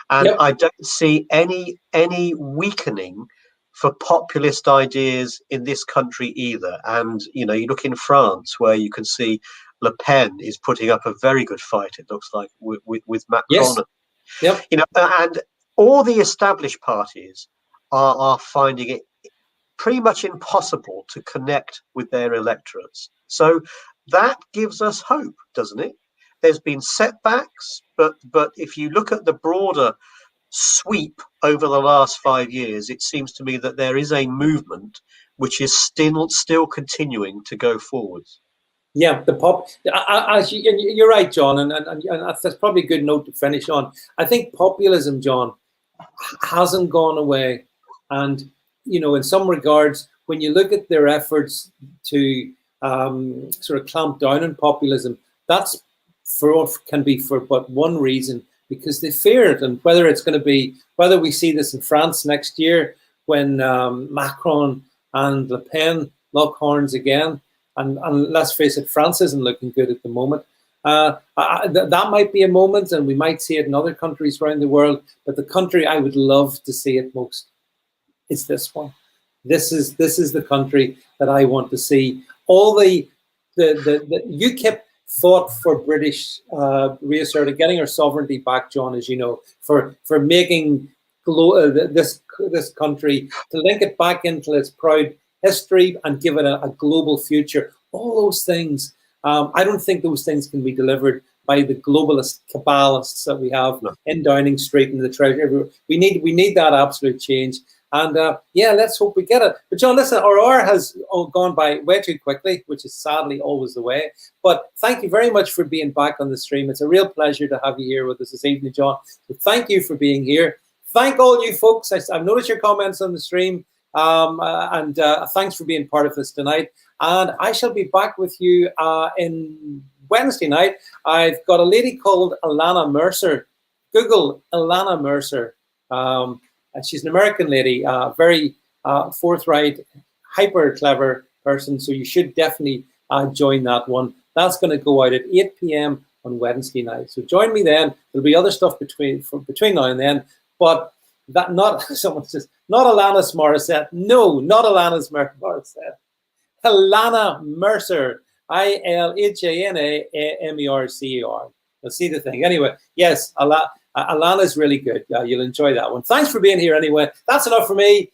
And I don't see any weakening for populist ideas in this country either. And, you know, you look in France where you can see Le Pen is putting up a very good fight, it looks like, with Macron. Yes. You know, and all the established parties are finding it pretty much impossible to connect with their electorates. So that gives us hope, doesn't it? There's been setbacks, but if you look at the broader sweep over the last 5 years, it seems to me that there is a movement which is still continuing to go forwards. Yeah, you're right, John, and that's probably a good note to finish on. I think populism, John, hasn't gone away, and you know, in some regards, when you look at their efforts to sort of clamp down on populism, that's can be for but one reason, because they fear it. And whether we see this in France next year when Macron and Le Pen lock horns again, and let's face it, France isn't looking good at the moment. That might be a moment, and we might see it in other countries around the world. But the country I would love to see it most is this one. This is the country that I want to see. All the UKIP fought for British reasserting, getting our sovereignty back, John, as you know, for making this country, to link it back into its proud history and give it a global future. All those things, I don't think those things can be delivered by the globalist cabalists that we have in Downing Street and the Treasury. We need that absolute change. And let's hope we get it. But John, listen, our hour has gone by way too quickly, which is sadly always the way. But thank you very much for being back on the stream. It's a real pleasure to have you here with us this evening, John. So thank you for being here. Thank all you folks. I've noticed your comments on the stream. And thanks for being part of this tonight. And I shall be back with you in Wednesday night. I've got a lady called Alana Mercer. Google Alana Mercer. And she's an American lady, very forthright, hyper clever person. So you should definitely join that one. That's going to go out at 8 p.m. on Wednesday night. So join me then. There'll be other stuff between now and then. But that someone says, not Alanis Morissette. No, not Alanis Morissette. Alana Mercer. ILHANAMERCER. You'll see the thing. Anyway, yes, Alana's really good. You'll enjoy that one. Thanks for being here anyway. That's enough for me.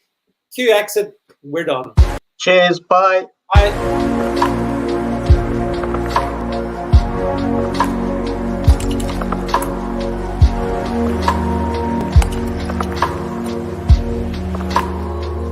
Cue exit. We're done. Cheers. Bye. Bye.